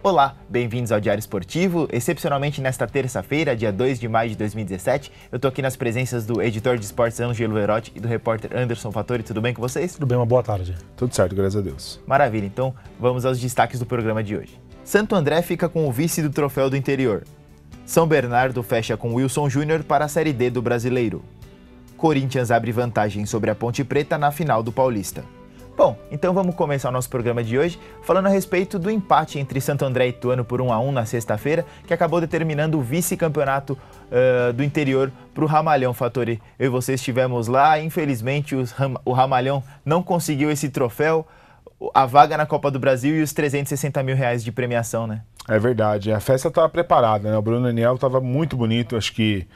Olá, bem-vindos ao Diário Esportivo. Excepcionalmente nesta terça-feira, dia 2 de maio de 2017, eu tô aqui nas presenças do editor de esportes Ângelo Verotti e do repórter Anderson Fattori. Tudo bem com vocês? Tudo bem, uma boa tarde. Tudo certo, graças a Deus. Maravilha, então vamos aos destaques do programa de hoje. Santo André fica com o vice do Troféu do Interior. São Bernardo fecha com Wilson Júnior para a Série D do Brasileiro. Corinthians abre vantagem sobre a Ponte Preta na final do Paulista. Bom, então vamos começar o nosso programa de hoje falando a respeito do empate entre Santo André e Ituano por 1-1 na sexta-feira, que acabou determinando o vice-campeonato do interior para o Ramalhão, Fattori. Eu e você estivemos lá, infelizmente o Ramalhão não conseguiu esse troféu, a vaga na Copa do Brasil e os R$360 mil de premiação, né? É verdade, a festa estava preparada, né? O Bruno Daniel estava muito bonito, acho que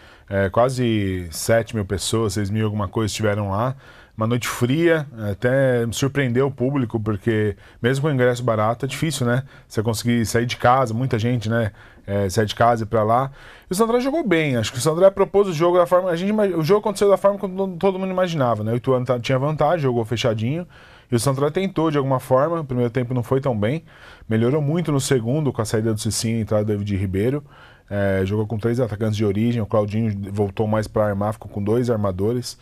quase 7 mil pessoas, 6 mil alguma coisa estiveram lá. Uma noite fria, até surpreendeu o público, porque mesmo com o ingresso barato é difícil, né? Você conseguir sair de casa, muita gente, né? Sair de casa e ir pra lá. E o Santo André jogou bem, acho que o Santo André propôs o jogo da forma... O jogo aconteceu da forma como todo mundo imaginava, né? O Ituano tinha vantagem, jogou fechadinho. E o Santo André tentou de alguma forma, o primeiro tempo não foi tão bem. Melhorou muito no segundo, com a saída do Cicinho e a entrada do David Ribeiro. Jogou com 3 atacantes de origem, o Claudinho voltou mais para armar, ficou com 2 armadores.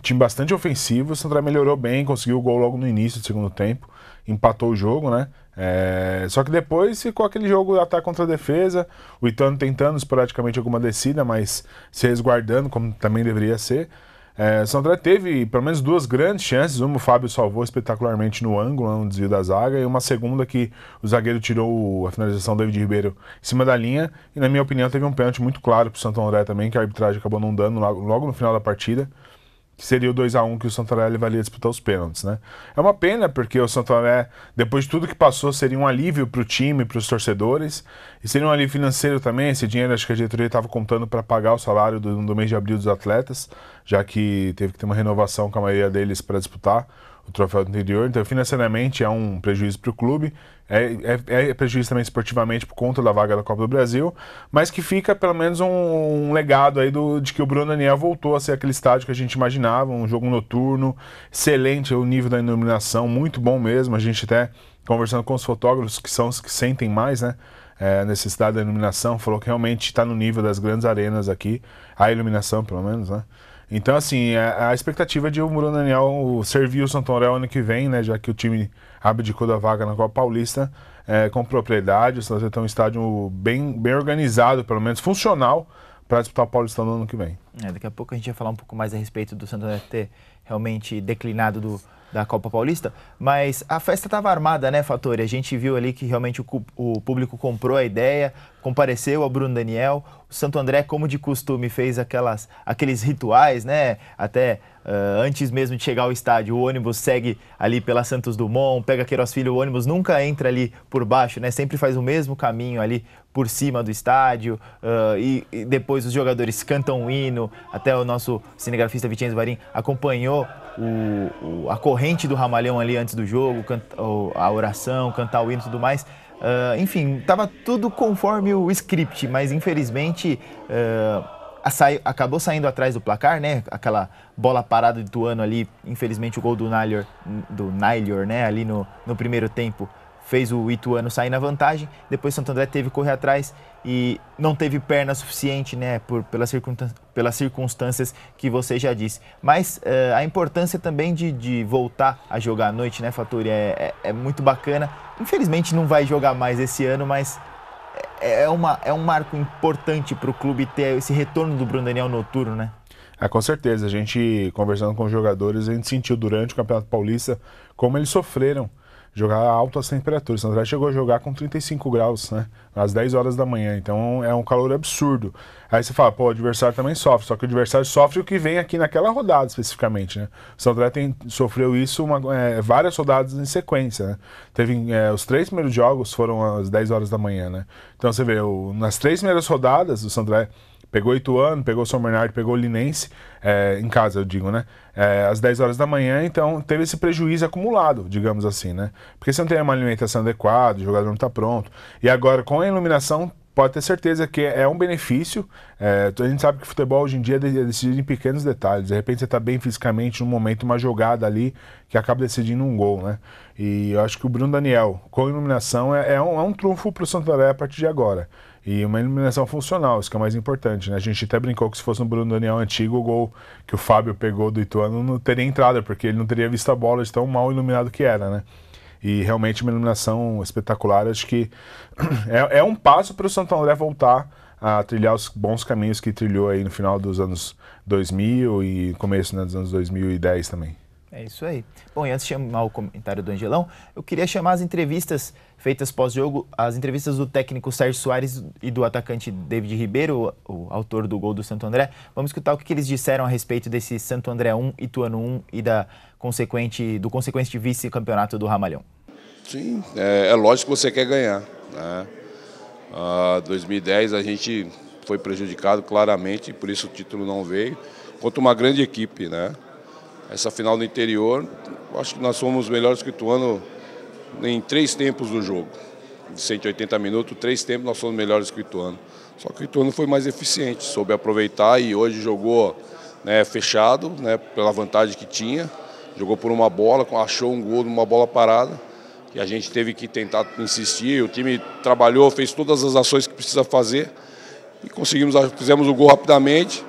Time bastante ofensivo, o Santo André melhorou bem, conseguiu o gol logo no início do segundo tempo, empatou o jogo, né? Só que depois ficou aquele jogo de ataque contra a defesa, o Ituano tentando esporadicamente alguma descida, mas se resguardando, como também deveria ser. O Santo André teve pelo menos 2 grandes chances, uma o Fábio salvou espetacularmente no ângulo, no desvio da zaga, e uma segunda que o zagueiro tirou a finalização do David Ribeiro em cima da linha, e na minha opinião teve um pênalti muito claro para o Santo André também, que a arbitragem acabou não dando logo no final da partida, que seria o 2-1 que o Santo André levaria a disputar os pênaltis, né? É uma pena, porque o Santo André, depois de tudo que passou, seria um alívio para o time, para os torcedores, e seria um alívio financeiro também. Esse dinheiro, acho que a diretoria estava contando para pagar o salário do mês de abril dos atletas, já que teve que ter uma renovação com a maioria deles para disputar o troféu do interior. Então, financeiramente, é um prejuízo para o clube, é prejuízo também esportivamente por conta da vaga da Copa do Brasil, mas que fica pelo menos um legado aí de que o Bruno Daniel voltou a ser aquele estádio que a gente imaginava, um jogo noturno, excelente o nível da iluminação, muito bom mesmo. A gente até conversando com os fotógrafos que são os que sentem mais, né, a necessidade da iluminação, falou que realmente está no nível das grandes arenas aqui, a iluminação pelo menos, né? Então, assim, a expectativa de o Bruno Daniel servir o Santo André ano que vem, né, já que o time abdicou da vaga na Copa Paulista, com propriedade. O Santo André tem um estádio bem organizado, pelo menos funcional, para disputar o Paulistão no ano que vem. Daqui a pouco a gente vai falar um pouco mais a respeito do Santo André ter realmente declinado da Copa Paulista, mas a festa estava armada, né, Fattori? A gente viu ali que realmente o público comprou a ideia, compareceu ao Bruno Daniel. O Santo André, como de costume, fez aqueles rituais, né? Até antes mesmo de chegar ao estádio, o ônibus segue ali pela Santos Dumont, pega Queiroz Filho, o ônibus nunca entra ali por baixo, né? Sempre faz o mesmo caminho ali por cima do estádio, e depois os jogadores cantam o hino. Até o nosso cinegrafista Vicenzo Varim acompanhou a corrente do Ramalhão ali antes do jogo, a oração, cantar o hino e tudo mais. Enfim, estava tudo conforme o script, mas infelizmente acabou saindo atrás do placar, né? Aquela bola parada do Ituano ali, infelizmente o gol do Nailor, né? Ali no primeiro tempo fez o Ituano sair na vantagem. Depois o Santo André teve que correr atrás e não teve perna suficiente, né, pelas circunstâncias que você já disse. Mas a importância também de voltar a jogar à noite, né, Fattori, é muito bacana. Infelizmente não vai jogar mais esse ano, mas é um marco importante para o clube ter esse retorno do Bruno Daniel noturno, né? Com certeza. A gente, conversando com os jogadores, a gente sentiu durante o Campeonato Paulista como eles sofreram jogar a altas temperaturas. O Santo André chegou a jogar com 35 graus, né, às 10 horas da manhã, então é um calor absurdo. Aí você fala, pô, o adversário também sofre, só que o adversário sofre o que vem aqui naquela rodada especificamente, né. O Santo André sofreu isso várias rodadas em sequência, né. Teve, os 3 primeiros jogos foram às 10 horas da manhã, né. Então você vê, nas 3 primeiras rodadas, o Santo André pegou Ituano, pegou São Bernardo, pegou Linense, em casa eu digo, né? Às 10 horas da manhã, então teve esse prejuízo acumulado, digamos assim, né? Porque você não tem uma alimentação adequada, o jogador não está pronto. E agora, com a iluminação pode ter certeza que é um benefício. A gente sabe que futebol hoje em dia é decidido em pequenos detalhes. De repente você está bem fisicamente num momento, uma jogada ali que acaba decidindo um gol, né? E eu acho que o Bruno Daniel, com iluminação, é um trunfo para o Santo André a partir de agora. E uma iluminação funcional, isso que é o mais importante, né? A gente até brincou que se fosse no Bruno Daniel antigo, o gol que o Fábio pegou do Ituano não teria entrada, porque ele não teria visto a bola de tão mal iluminado que era, né? E realmente uma iluminação espetacular. Acho que é um passo para o Santo André voltar a trilhar os bons caminhos que trilhou aí no final dos anos 2000 e começo, né, dos anos 2010 também. É isso aí. Bom, e antes de chamar o comentário do Angelão, eu queria chamar as entrevistas feitas pós-jogo, as entrevistas do técnico Sérgio Soares e do atacante David Ribeiro, o autor do gol do Santo André. Vamos escutar o que eles disseram a respeito desse Santo André 1, Ituano 1 e do consequente vice-campeonato do Ramalhão. Sim, é lógico que você quer ganhar, né? 2010 a gente foi prejudicado claramente, por isso o título não veio, contra uma grande equipe, né? Essa final do interior, eu acho que nós fomos melhores que o Ituano em 3 tempos do jogo. De 180 minutos, 3 tempos nós fomos melhores que o Ituano. Só que o Ituano foi mais eficiente, soube aproveitar e hoje jogou, né, fechado, né, pela vantagem que tinha. Jogou por uma bola, achou um gol numa bola parada. E a gente teve que tentar insistir, o time trabalhou, fez todas as ações que precisa fazer e fizemos o gol rapidamente,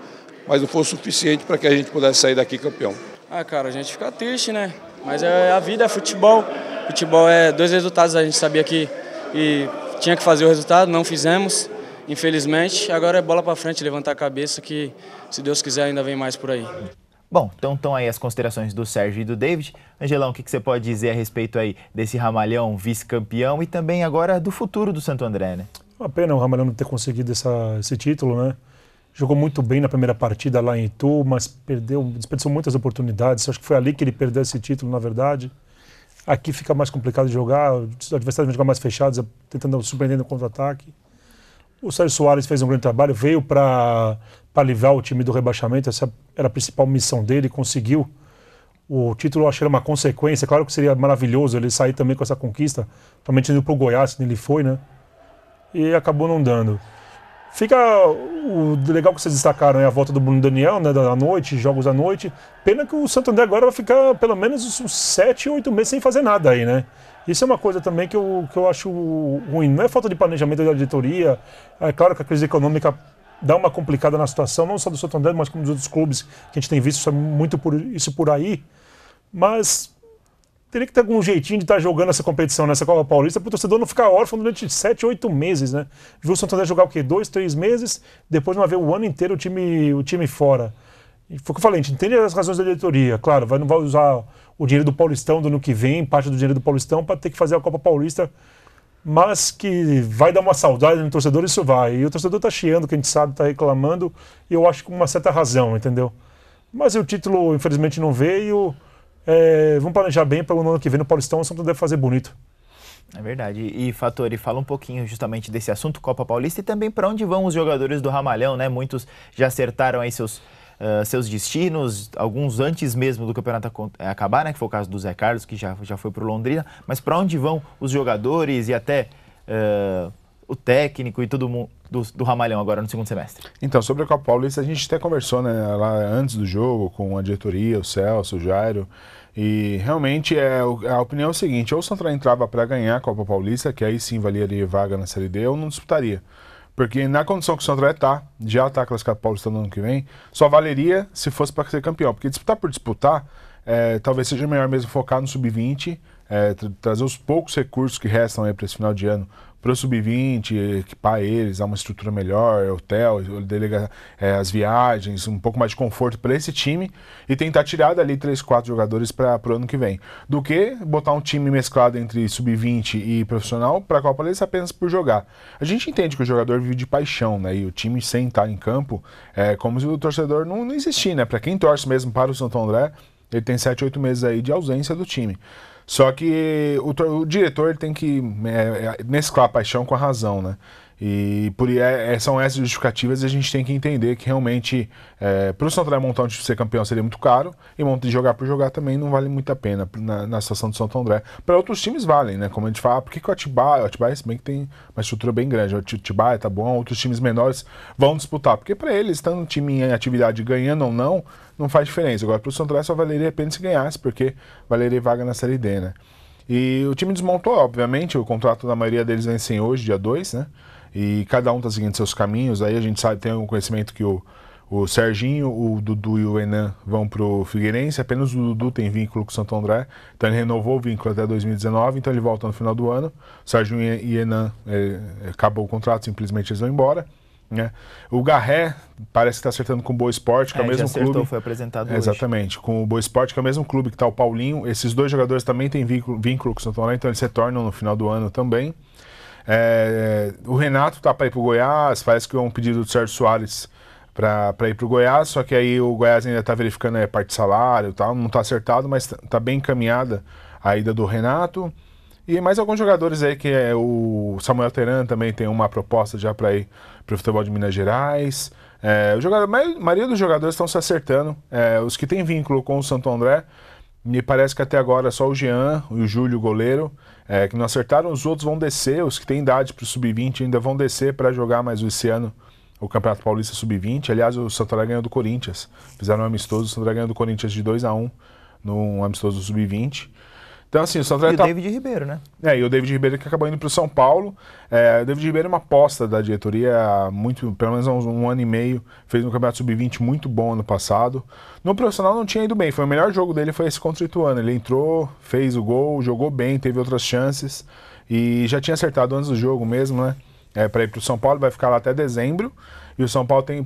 mas não foi o suficiente para que a gente pudesse sair daqui campeão. Cara, a gente fica triste, né? Mas a vida, é futebol. Futebol é 2 resultados, a gente sabia que tinha que fazer o resultado, não fizemos, infelizmente. Agora é bola para frente, levantar a cabeça que, se Deus quiser, ainda vem mais por aí. Bom, então estão aí as considerações do Sérgio e do David. Angelão, o que você pode dizer a respeito aí desse Ramalhão vice-campeão e também agora do futuro do Santo André, né? Uma pena o Ramalhão não ter conseguido esse título, né? Jogou muito bem na primeira partida lá em Itu, mas desperdiçou muitas oportunidades. Acho que foi ali que ele perdeu esse título, na verdade. Aqui fica mais complicado de jogar, os adversários vão jogar mais fechados, tentando surpreender no contra-ataque. O Sérgio Soares fez um grande trabalho, veio para livrar o time do rebaixamento, essa era a principal missão dele, conseguiu. O título eu acho que era uma consequência, claro que seria maravilhoso ele sair também com essa conquista, principalmente indo para o Goiás, que ele foi, né? E acabou não dando. Fica o legal que vocês destacaram é a volta do Bruno Daniel, né, da noite, jogos à noite. Pena que o Santo André agora vai ficar pelo menos uns 7, 8 meses sem fazer nada aí, né? Isso é uma coisa também que eu acho ruim. Não é falta de planejamento da diretoria. É claro que a crise econômica dá uma complicada na situação, não só do Santo André, mas como dos outros clubes, que a gente tem visto muito isso por aí. Mas teria que ter algum jeitinho de estar jogando essa competição nessa Copa Paulista para o torcedor não ficar órfão durante 7, 8 meses, né? Viu o Santo André jogar o quê? 2, 3 meses, depois não haver o ano inteiro o time fora. E foi o que eu falei, a gente entende as razões da diretoria. Claro, não vai usar o dinheiro do Paulistão do ano que vem, parte do dinheiro do Paulistão, para ter que fazer a Copa Paulista, mas que vai dar uma saudade no torcedor, isso vai. E o torcedor está chiando, que a gente sabe, está reclamando, e eu acho que com uma certa razão, entendeu? Mas o título, infelizmente, não veio. Vamos planejar bem para o ano que vem no Paulistão, o Santo André fazer bonito. É verdade. E Fattori, fala um pouquinho justamente desse assunto Copa Paulista e também para onde vão os jogadores do Ramalhão, né? Muitos já acertaram aí seus destinos, alguns antes mesmo do campeonato acabar, né? Que foi o caso do Zé Carlos, que já foi para o Londrina. Mas para onde vão os jogadores e até o técnico e todo mundo do Ramalhão agora no segundo semestre? Então, sobre a Copa Paulista, a gente até conversou, né, lá antes do jogo com a diretoria, o Celso, o Jairo, e realmente a opinião é o seguinte: ou o Santo André entrava para ganhar a Copa Paulista, que aí sim valeria vaga na Série D, ou não disputaria. Porque na condição que o Santo André já está classificado para o Paulista no ano que vem, só valeria se fosse para ser campeão. Porque disputar por disputar, talvez seja melhor mesmo focar no Sub-20, trazer os poucos recursos que restam aí para esse final de ano para o Sub-20, equipar eles, dar uma estrutura melhor, hotel, as viagens, um pouco mais de conforto para esse time e tentar tirar dali 3, 4 jogadores para o ano que vem. Do que botar um time mesclado entre Sub-20 e profissional para a Copa Paulista apenas por jogar. A gente entende que o jogador vive de paixão, né? E o time sem estar em campo é como se o torcedor não existisse, né? Para quem torce mesmo para o Santo André, ele tem 7, 8 meses aí de ausência do time. Só que o diretor ele tem que mesclar a paixão com a razão, né? E são essas justificativas e a gente tem que entender que realmente para o Santo André montar um time ser campeão seria muito caro e jogar por jogar também não vale muito a pena na situação do Santo André. Para outros times valem, né? Como a gente fala, por que o Atibaia, se bem que tem uma estrutura bem grande, o Atibaia tá bom, outros times menores vão disputar, porque para eles, estando um time em atividade ganhando ou não faz diferença. Agora para o Santo André só valeria a pena se ganhasse, porque valeria vaga na Série D, né? E o time desmontou, obviamente, o contrato da maioria deles vencem hoje, dia 2, né? E cada um está seguindo seus caminhos. Aí a gente sabe, tem um conhecimento que o Serginho, o Dudu e o Enan vão para o Figueirense. Apenas o Dudu tem vínculo com o Santo André. Então ele renovou o vínculo até 2019, então ele volta no final do ano. O Serginho e Enan acabou o contrato, simplesmente eles vão embora. Né? O Garré parece que está acertando com o Boa Esporte, que é o mesmo clube. Foi apresentado hoje. Exatamente, com o Boa Esporte, que é o mesmo clube que está o Paulinho. Esses dois jogadores também têm vínculo com o Santo André, então eles retornam no final do ano também. O Renato tá para ir pro Goiás, parece que é um pedido do Sérgio Soares para ir pro Goiás, só que aí o Goiás ainda tá verificando a parte de salário e tal, não tá acertado, mas tá bem encaminhada a ida do Renato. E mais alguns jogadores aí, que o Samuel Teran também tem uma proposta já para ir pro futebol de Minas Gerais. A maioria dos jogadores estão se acertando, os que têm vínculo com o Santo André. Me parece que até agora só o Jean e o Júlio, o goleiro, que não acertaram. Os outros vão descer, os que têm idade para o Sub-20 ainda vão descer para jogar mais esse ano o Campeonato Paulista Sub-20. Aliás, o Santo André ganhou do Corinthians. Fizeram um amistoso, o Santo André ganhou do Corinthians de 2-1 num amistoso Sub-20. Então, assim, o Santo André o David Ribeiro, né? E o David Ribeiro que acabou indo para o São Paulo. O David Ribeiro é uma aposta da diretoria há pelo menos um ano e meio. Fez um Campeonato Sub-20 muito bom ano passado. No profissional não tinha ido bem. O melhor jogo dele foi esse contra o Ituano. Ele entrou, fez o gol, jogou bem, teve outras chances. E já tinha acertado antes do jogo mesmo, né? Para ir para o São Paulo, vai ficar lá até dezembro. E o São Paulo tem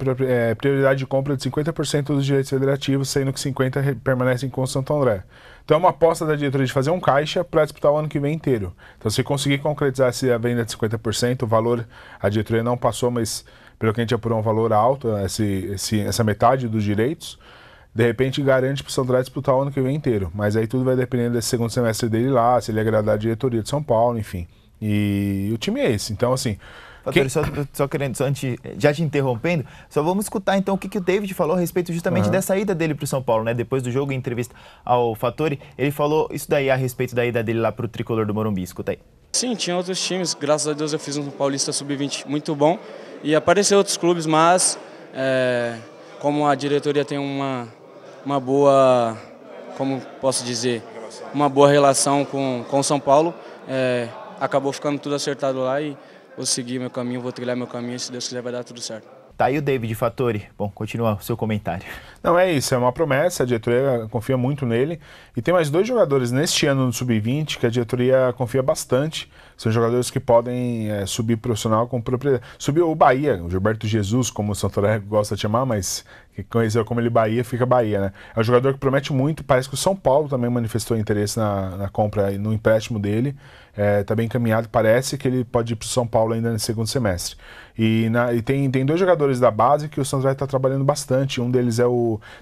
prioridade de compra de 50% dos direitos federativos, sendo que 50% permanecem com o Santo André. Então é uma aposta da diretoria de fazer um caixa para disputar o ano que vem inteiro. Então se conseguir concretizar a venda de 50%, o valor, a diretoria não passou, mas pelo que a gente apurou um valor alto, essa metade dos direitos, de repente garante para o Santo André disputar o ano que vem inteiro. Mas aí tudo vai depender desse segundo semestre dele lá, se ele agradar a diretoria de São Paulo, enfim. E o time é esse. Então assim... Só querendo, já te interrompendo, só vamos escutar então o que o David falou a respeito justamente dessa ida dele para o São Paulo, né? Depois do jogo, em entrevista ao Fattori, ele falou isso daí a respeito da ida dele lá para o Tricolor do Morumbi. Escuta aí. Sim, tinha outros times, graças a Deus eu fiz um Paulista Sub-20 muito bom e apareceu outros clubes, mas como a diretoria tem uma boa, como posso dizer, uma boa relação com o São Paulo, acabou ficando tudo acertado lá e vou seguir meu caminho, vou trilhar meu caminho e se Deus quiser vai dar tudo certo. Tá aí o David Fattori. Bom, continua o seu comentário. Não, é isso, é uma promessa, a diretoria confia muito nele. E tem mais dois jogadores neste ano no Sub-20 que a diretoria confia bastante. São jogadores que podem subir profissional com propriedade. Subiu o Bahia, o Gilberto Jesus, como o Santo André gosta de chamar, mas que conheceu como ele Bahia, fica Bahia, né? É um jogador que promete muito, parece que o São Paulo também manifestou interesse na compra e no empréstimo dele. Tá bem encaminhado, parece que ele pode ir para o São Paulo ainda no segundo semestre. E tem dois jogadores da base que o Santo André está trabalhando bastante. Um deles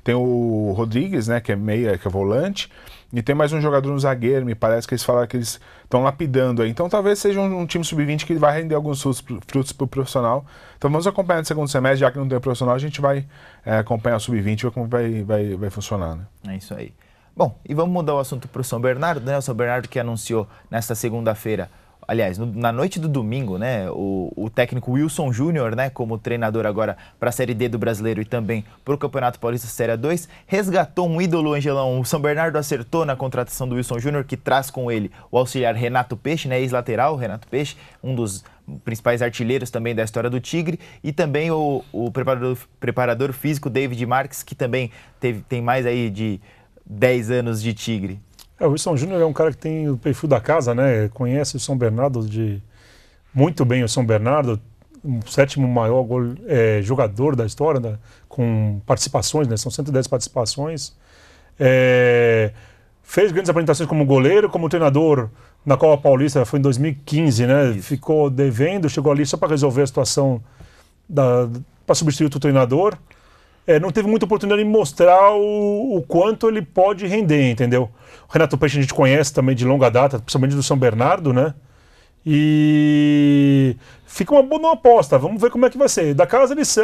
tem o Rodrigues, né, que é meia, que é volante. E tem mais um jogador no zagueiro, me parece que eles falaram que eles estão lapidando aí. Então talvez seja um time sub-20 que vai render alguns frutos para o profissional. Então vamos acompanhar no segundo semestre, já que não tem profissional, a gente vai acompanhar o sub-20 e ver como vai funcionar. Né? É isso aí. Bom, e vamos mudar o assunto para o São Bernardo, né? O São Bernardo que anunciou nesta segunda-feira, aliás, na noite do domingo, né, o técnico Wilson Júnior, né, como treinador agora para a Série D do Brasileiro e também para o Campeonato Paulista Série 2, resgatou um ídolo, Angelão. O São Bernardo acertou na contratação do Wilson Júnior, que traz com ele o auxiliar Renato Peixe, né, ex-lateral Renato Peixe, um dos principais artilheiros também da história do Tigre, e também o preparador físico David Marques, que também tem mais aí de 10 anos de Tigre. O Wilson Júnior é um cara que tem o perfil da casa, né? Conhece o São Bernardo muito bem, o São Bernardo, o sétimo maior jogador da história, né? Com participações, né? São 110 participações. Fez grandes apresentações como goleiro, como treinador na Copa Paulista, foi em 2015, né? Isso. Ficou devendo, chegou ali só para resolver a situação, para substituir o treinador. Não teve muita oportunidade de mostrar o quanto ele pode render, entendeu? O Renato Peixe a gente conhece também de longa data, principalmente do São Bernardo, né? E fica uma boa aposta, vamos ver como é que vai ser. Da casa eles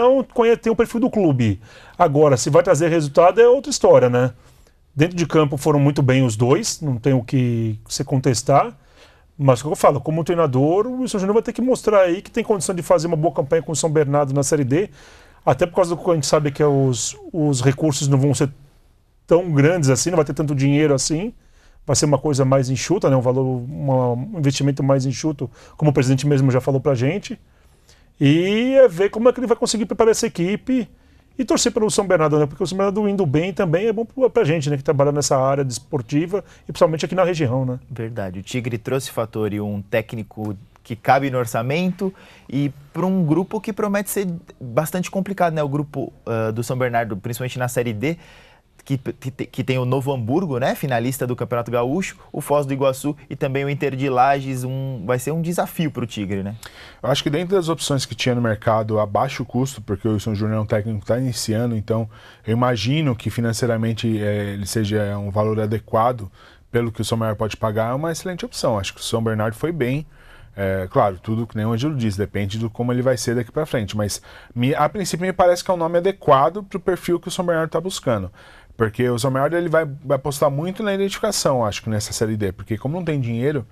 tem o perfil do clube. Agora, se vai trazer resultado é outra história, né? Dentro de campo foram muito bem os dois, não tem o que se contestar. Mas o que eu falo, como treinador, o Wilson Júnior vai ter que mostrar aí que tem condição de fazer uma boa campanha com o São Bernardo na Série D. Até por causa do que a gente sabe que os recursos não vão ser tão grandes assim, não vai ter tanto dinheiro assim. Vai ser uma coisa mais enxuta, né? Um investimento mais enxuto, como o presidente mesmo já falou pra gente. E ver como é que ele vai conseguir preparar essa equipe e torcer pelo São Bernardo, né? Porque o São Bernardo indo bem também é bom pra gente, né? Que trabalha nessa área desportiva e principalmente aqui na região, né? Verdade. O Tigre trouxe, Fattori, um técnico que cabe no orçamento e para um grupo que promete ser bastante complicado, né? O grupo do São Bernardo, principalmente na Série D, que tem o Novo Hamburgo, né, finalista do Campeonato Gaúcho, o Foz do Iguaçu e também o Inter de Lages, vai ser um desafio para o Tigre, né? Eu acho que dentro das opções que tinha no mercado, a baixo custo, porque o Wilson Júnior é um técnico que está iniciando, então eu imagino que financeiramente ele seja um valor adequado pelo que o São Bernardo pode pagar, é uma excelente opção. Acho que o São Bernardo foi bem. Claro, tudo que nem o Angelo diz, depende de como ele vai ser daqui para frente, mas a princípio me parece que é um nome adequado para o perfil que o São Bernardo está buscando. Porque o São Bernardo ele vai apostar muito na identificação, acho que nessa Série D, porque como não tem dinheiro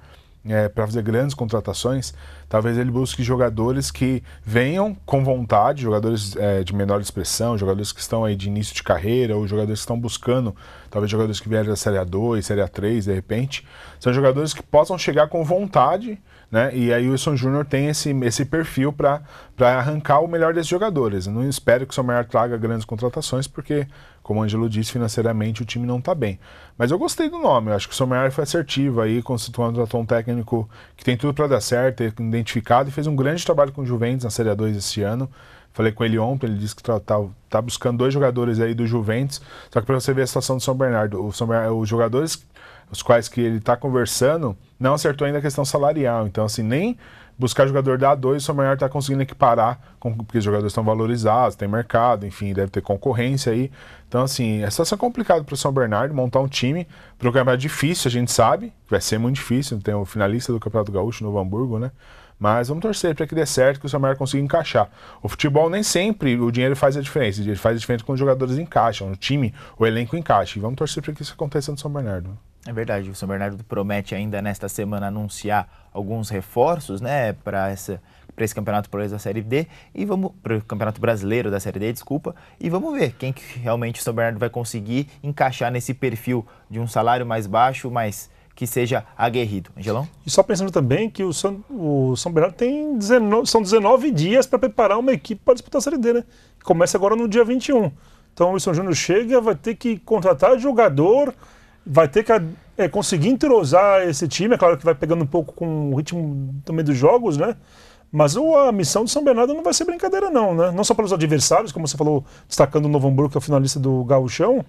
para fazer grandes contratações, talvez ele busque jogadores que venham com vontade, jogadores de menor expressão, jogadores que estão aí de início de carreira, ou jogadores que estão buscando, talvez jogadores que vieram da Série A2, Série A3, de repente, são jogadores que possam chegar com vontade, né? E aí o Wilson Júnior tem esse perfil para arrancar o melhor desses jogadores. Eu não espero que o São Bernardo traga grandes contratações, porque, como o Angelo disse, financeiramente o time não está bem. Mas eu gostei do nome, eu acho que o São Bernardo foi assertivo aí, contratou um técnico que tem tudo para dar certo, identificado, e fez um grande trabalho com o Juventus na Série A2 esse ano. Falei com ele ontem, ele disse que tá buscando 2 jogadores aí do Juventus, só que para você ver a situação do São Bernardo, os jogadores os quais que ele está conversando, não acertou ainda a questão salarial. Então, assim, nem buscar jogador da A2, o São Bernardo está conseguindo equiparar, porque os jogadores estão valorizados, tem mercado, enfim, deve ter concorrência aí. Então, assim, é situação complicada para o São Bernardo montar um time para um campeonato difícil, a gente sabe, vai ser muito difícil, tem o finalista do Campeonato Gaúcho, Novo Hamburgo, né? Mas vamos torcer para que dê certo, que o São Bernardo consiga encaixar. O futebol nem sempre o dinheiro faz a diferença, ele faz a diferença quando os jogadores encaixam, o time, o elenco encaixa. E vamos torcer para que isso aconteça no São Bernardo. É verdade, o São Bernardo promete ainda nesta semana anunciar alguns reforços, né, para esse Campeonato Paulista da Série D e para o Campeonato Brasileiro da Série D, desculpa, e vamos ver quem que realmente o São Bernardo vai conseguir encaixar nesse perfil de um salário mais baixo, mas que seja aguerrido. Angelão? E só pensando também que o São Bernardo são 19 dias para preparar uma equipe para disputar a Série D, né? Começa agora no dia 21. Então o Wilson Júnior chega, vai ter que contratar jogador, vai ter que conseguir entrosar esse time. É claro que vai pegando um pouco com o ritmo também dos jogos, né? Mas a missão do São Bernardo não vai ser brincadeira não, né? Não só pelos adversários, como você falou, destacando o Novo Hamburgo, que é o finalista do Gauchão,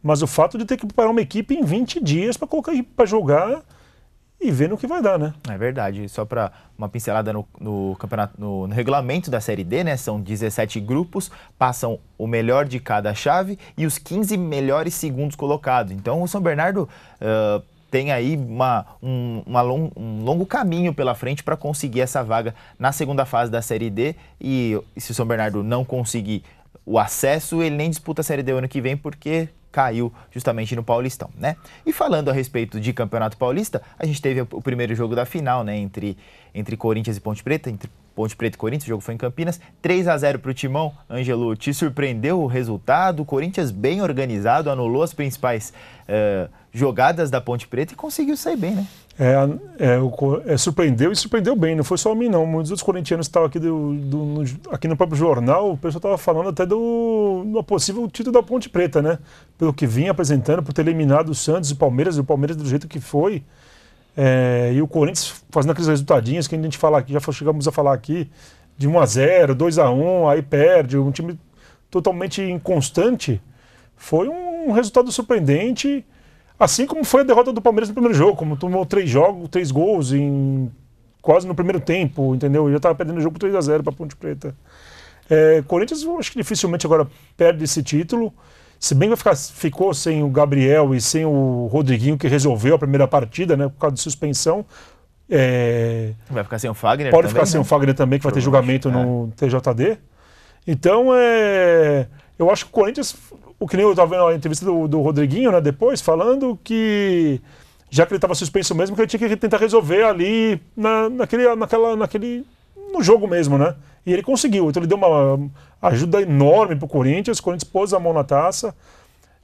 mas o fato de ter que preparar uma equipe em 20 dias para colocar a equipe para jogar e ver no que vai dar, né? É verdade. Só para uma pincelada no campeonato, no regulamento da Série D, né? São 17 grupos, passam o melhor de cada chave e os 15 melhores segundos colocados. Então o São Bernardo tem aí um longo caminho pela frente para conseguir essa vaga na segunda fase da Série D. E se o São Bernardo não conseguir o acesso, ele nem disputa a Série D ano que vem, porque caiu justamente no Paulistão, né? E falando a respeito de Campeonato Paulista, a gente teve o primeiro jogo da final, né? Entre Corinthians e Ponte Preta, entre Ponte Preta e Corinthians, o jogo foi em Campinas, 3-0 para o Timão. Ângelo, te surpreendeu o resultado? O Corinthians bem organizado, anulou as principais jogadas da Ponte Preta e conseguiu sair bem, né? Surpreendeu e surpreendeu bem, não foi só a mim não, muitos outros corintianos que estavam aqui no próprio jornal, o pessoal estava falando até do possível título da Ponte Preta, né? Pelo que vinha apresentando, por ter eliminado o Santos e o Palmeiras do jeito que foi, e o Corinthians fazendo aqueles resultadinhos que a gente fala aqui, já chegamos a falar aqui, de 1-0, 2-1, aí perde, um time totalmente inconstante. Foi um resultado surpreendente. Assim como foi a derrota do Palmeiras no primeiro jogo, como tomou 3 gols quase no primeiro tempo, entendeu? Já estava perdendo o jogo 3-0 para a Ponte Preta. Corinthians, eu acho que dificilmente agora perde esse título. Se bem que ficou sem o Gabriel e sem o Rodriguinho, que resolveu a primeira partida, né, por causa de suspensão. Vai ficar sem o Fagner Pode também, ficar sem né? o Fagner também, que vai ter julgamento no TJD. Então, eu acho que o Corinthians, o que nem eu estava vendo a entrevista do Rodriguinho, né, depois, falando que, já que ele estava suspenso mesmo, que ele tinha que tentar resolver ali no jogo mesmo, né? E ele conseguiu. Então ele deu uma ajuda enorme pro Corinthians. O Corinthians pôs a mão na taça.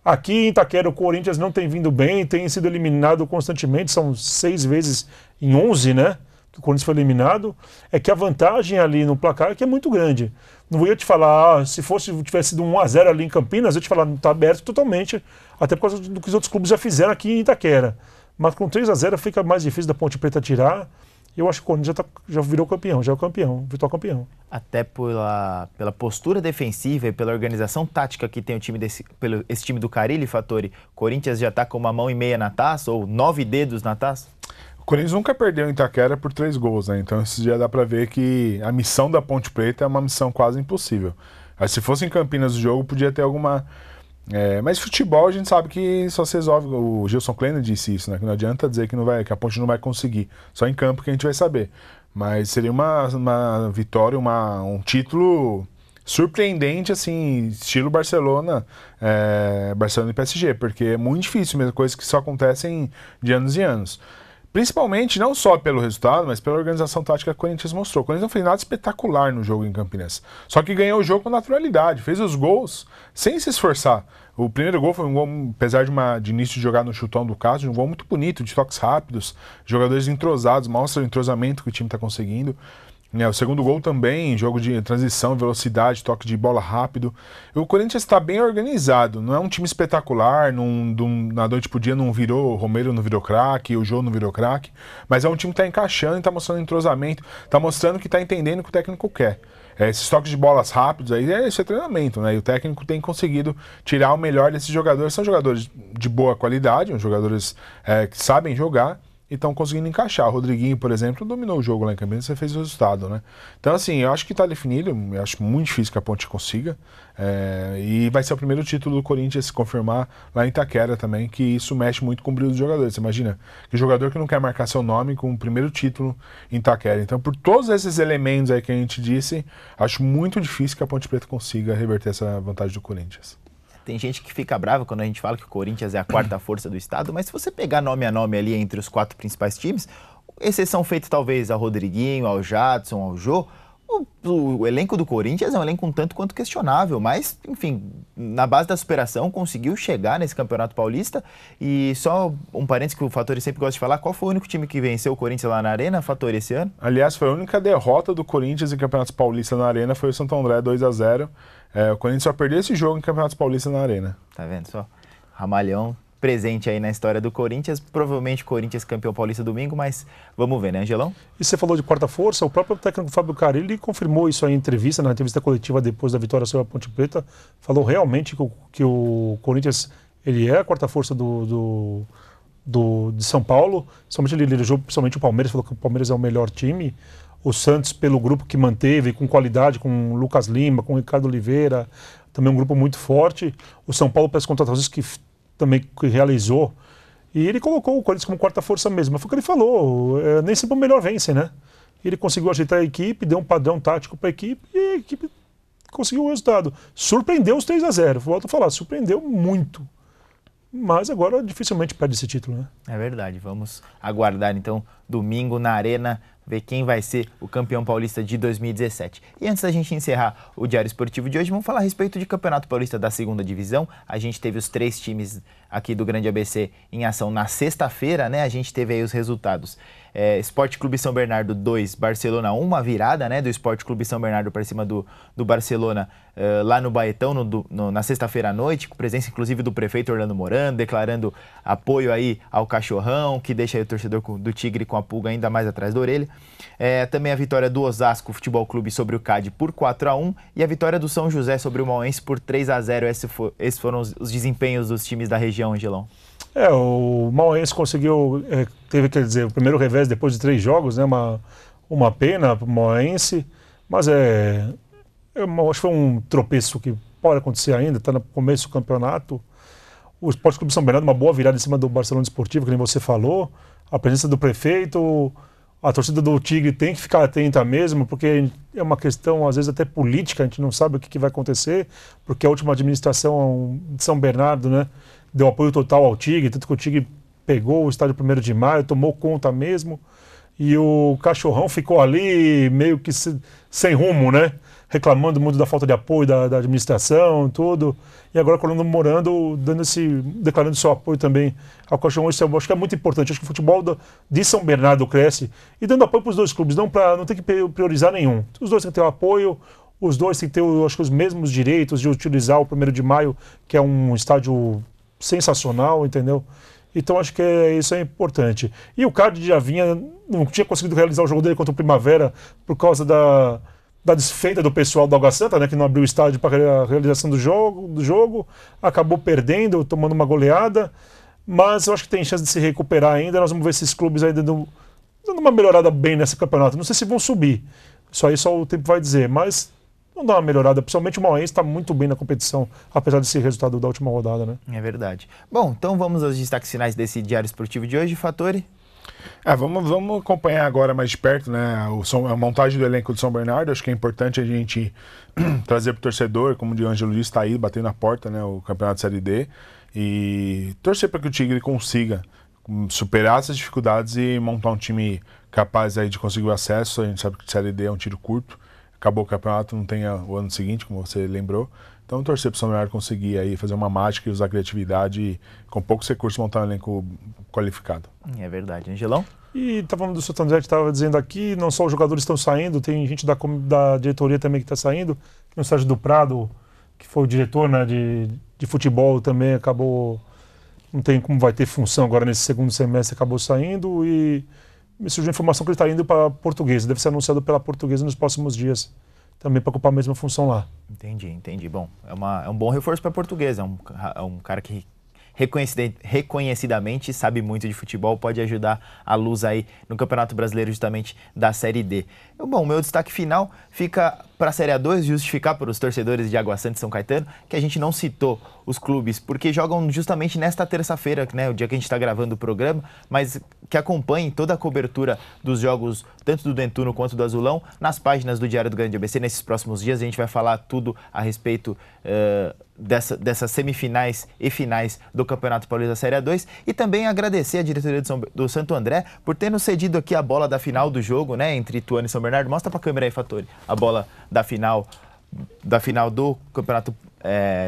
Aqui em Itaquera o Corinthians não tem vindo bem, tem sido eliminado constantemente. São 6 vezes em 11, né? Que o Corinthians foi eliminado. É que a vantagem ali no placar é que é muito grande. Não ia te falar, se tivesse sido 1-0 ali em Campinas, eu ia te falar, tá aberto totalmente, até por causa do que os outros clubes já fizeram aqui em Itaquera. Mas com 3-0 fica mais difícil da Ponte Preta tirar. Eu acho que o Corinthians já virou campeão, já é o campeão, virtual campeão. Até pela postura defensiva e pela organização tática que tem esse time do Carille, Fattori, Corinthians já está com 1 mão e meia na taça, ou 9 dedos na taça? O Corinthians nunca perdeu em Itaquera por 3 gols, né? Então isso já dá para ver que a missão da Ponte Preta é uma missão quase impossível. Aí, se fosse em Campinas o jogo, podia ter alguma... mas futebol a gente sabe que só se resolve. O Gilson Kleiner disse isso, né? Que não adianta dizer que a Ponte não vai conseguir. Só em campo que a gente vai saber. Mas seria uma vitória, um título surpreendente, assim, estilo Barcelona, Barcelona e PSG, porque é muito difícil, mesmo coisas que só acontecem de anos e anos. Principalmente, não só pelo resultado, mas pela organização tática que o Corinthians mostrou. O Corinthians não fez nada espetacular no jogo em Campinas. Só que ganhou o jogo com naturalidade, fez os gols sem se esforçar. O primeiro gol foi um gol, apesar de início de jogar no chutão do Castro, um gol muito bonito, de toques rápidos, jogadores entrosados, mostra o entrosamento que o time está conseguindo. O segundo gol também, jogo de transição, velocidade, toque de bola rápido. O Corinthians está bem organizado, não é um time espetacular, na noite pro dia não virou, o Romero não virou craque, o Jô não virou craque, mas é um time que está encaixando e está mostrando entrosamento, está mostrando que está entendendo o que o técnico quer. Esses toques de bolas rápidos aí, isso é treinamento, né? E o técnico tem conseguido tirar o melhor desses jogadores. São jogadores de boa qualidade, jogadores que sabem jogar, e estão conseguindo encaixar. O Rodriguinho, por exemplo, dominou o jogo lá em Campinas e fez o resultado, né? Então, assim, eu acho que está definido, eu acho muito difícil que a Ponte consiga, e vai ser o primeiro título do Corinthians se confirmar lá em Itaquera também, que isso mexe muito com o brilho dos jogadores. Você imagina, que jogador que não quer marcar seu nome com o primeiro título em Itaquera. Então, por todos esses elementos aí que a gente disse, acho muito difícil que a Ponte Preta consiga reverter essa vantagem do Corinthians. Tem gente que fica brava quando a gente fala que o Corinthians é a 4ª força do estado, mas se você pegar nome a nome ali entre os 4 principais times, exceção feita talvez ao Rodriguinho, ao Jadson, ao Jô, o elenco do Corinthians é um elenco um tanto quanto questionável, mas, enfim, na base da superação conseguiu chegar nesse Campeonato Paulista. E só um parênteses que o Fattori sempre gosta de falar, qual foi o único time que venceu o Corinthians lá na Arena, Fattori, esse ano? Aliás, foi a única derrota do Corinthians em Campeonatos Paulista na Arena, foi o Santo André 2-0. O Corinthians só perdeu esse jogo em Campeonatos Paulistas na Arena. Tá vendo só? Ramalhão presente aí na história do Corinthians, provavelmente o Corinthians campeão paulista domingo, mas vamos ver, né, Angelão? E você falou de 4ª força, o próprio técnico Fábio Carille confirmou isso aí na entrevista coletiva depois da vitória sobre a Ponte Preta, falou realmente que o Corinthians ele é a 4ª força de São Paulo, somente ele elegeu principalmente o Palmeiras, falou que o Palmeiras é o melhor time, o Santos pelo grupo que manteve, com qualidade, com Lucas Lima, com Ricardo Oliveira, também um grupo muito forte, o São Paulo pelas contratações que realizou, e ele colocou o Corinthians como 4ª força mesmo. Mas foi o que ele falou, nem sempre o melhor vence, né? Ele conseguiu ajeitar a equipe, deu um padrão tático para a equipe, e a equipe conseguiu o resultado. Surpreendeu os 3-0, volto a falar, surpreendeu muito. Mas agora dificilmente perde esse título, né? É verdade, vamos aguardar então domingo na Arena, ver quem vai ser o campeão paulista de 2017. E antes da gente encerrar o Diário Esportivo de hoje, vamos falar a respeito de Campeonato Paulista da 2ª Divisão. A gente teve os 3 times aqui do Grande ABC em ação na sexta-feira, né? A gente teve aí os resultados. Sport Clube São Bernardo 2, Barcelona 1, uma virada, né, do Sport Clube São Bernardo para cima do Barcelona lá no Baetão na sexta-feira à noite, com presença inclusive do prefeito Orlando Morando, declarando apoio aí ao cachorrão, que deixa aí o torcedor do Tigre com a pulga ainda mais atrás da orelha. Também a vitória do Osasco Futebol Clube sobre o CAD por 4-1 e a vitória do São José sobre o Mauense por 3-0. Esses foram os desempenhos dos times da região, Angelão. O Mauense conseguiu, teve, quer dizer, o primeiro revés depois de 3 jogos, né? Uma pena para o Mauense, mas acho que foi um tropeço que pode acontecer ainda, está no começo do campeonato. O Sport Clube São Bernardo, uma boa virada em cima do Barcelona Esportivo, que nem você falou, a presença do prefeito, A torcida do Tigre tem que ficar atenta mesmo, porque é uma questão, às vezes, até política, a gente não sabe o que vai acontecer, porque a última administração de São Bernardo, né, deu apoio total ao Tigre, tanto que o Tigre pegou o estádio 1º de Maio, tomou conta mesmo, e o Cachorrão ficou ali meio que sem rumo, né? Reclamando muito da falta de apoio da administração, tudo. E agora o Orlando Morando declarando seu apoio também ao Cachorrão. Isso eu acho que é muito importante. Acho que o futebol de São Bernardo cresce e dando apoio para os dois clubes, não tem que priorizar nenhum. Os dois têm que ter o apoio, os dois têm que ter, acho que, os mesmos direitos de utilizar o 1º de Maio, que é um estádio sensacional, entendeu? Então acho que isso é importante. E o Cardi já não tinha conseguido realizar o jogo dele contra o Primavera por causa da desfeita do pessoal do Água Santa, né, que não abriu o estádio para a realização do jogo, acabou perdendo, tomando uma goleada, mas eu acho que tem chance de se recuperar ainda. Nós vamos ver esses clubes aí dando uma melhorada bem nesse campeonato. Não sei se vão subir, isso aí só o tempo vai dizer, mas não dá uma melhorada, principalmente o Mauense está muito bem na competição, apesar desse resultado da última rodada, né? É verdade. Bom, então vamos aos destaques finais desse Diário Esportivo de hoje, Fattori. Vamos acompanhar agora mais de perto, né, a montagem do elenco de São Bernardo. Acho que é importante a gente trazer para o torcedor, como o D'Angelo disse, está aí batendo na porta, né, o campeonato Série D, e torcer para que o Tigre consiga superar essas dificuldades e montar um time capaz aí de conseguir o acesso. A gente sabe que a Série D é um tiro curto, acabou o campeonato, não tem o ano seguinte, como você lembrou. Então, torcer para o São Bernardo conseguir aí fazer uma mágica e usar a criatividade e, com poucos recursos, montar um elenco qualificado. É verdade. Angelão? E tá falando do Santo André, que estava dizendo aqui, não só os jogadores estão saindo, tem gente da diretoria também que está saindo. O Sérgio do Prado, que foi o diretor, né, de futebol, também acabou, não tem como vai ter função agora nesse segundo semestre, acabou saindo. E me surgiu a informação que ele está indo para a Portuguesa, deve ser anunciado pela Portuguesa nos próximos dias, também para ocupar a mesma função lá. Entendi. Bom, é um bom reforço para a Portuguesa, é um cara que reconhecidamente sabe muito de futebol, pode ajudar a Luz aí no Campeonato Brasileiro justamente da Série D. Bom, meu destaque final fica para a Série A2, justificar para os torcedores de Água Santa e São Caetano que a gente não citou os clubes, porque jogam justamente nesta terça-feira, né, o dia que a gente está gravando o programa, mas que acompanhem toda a cobertura dos jogos, tanto do Dentuno quanto do Azulão, nas páginas do Diário do Grande ABC. Nesses próximos dias a gente vai falar tudo a respeito dessas semifinais e finais do Campeonato Paulista Série A2, e também agradecer a diretoria do Santo André por ter nos cedido aqui a bola da final do jogo, né, entre Ituano e São Bernardo. Mostra para a câmera aí, Fattori, a bola da final do Campeonato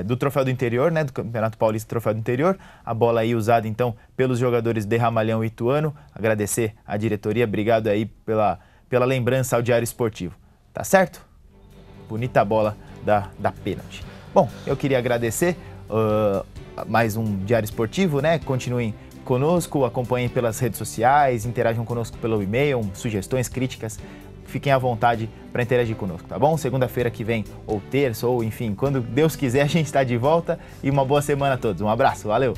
do Troféu do Interior, né, do Campeonato Paulista Troféu do Interior. A bola aí usada então pelos jogadores de Ramalhão e Ituano. Agradecer à diretoria, obrigado aí pela lembrança ao Diário Esportivo. Tá certo? Bonita bola da pênalti. Bom, eu queria agradecer mais um Diário Esportivo, né? Continuem conosco, acompanhem pelas redes sociais, interajam conosco pelo e-mail, sugestões, críticas. Fiquem à vontade para interagir conosco, tá bom? Segunda-feira que vem, ou terça, ou enfim, quando Deus quiser, a gente está de volta. E uma boa semana a todos. Um abraço, valeu!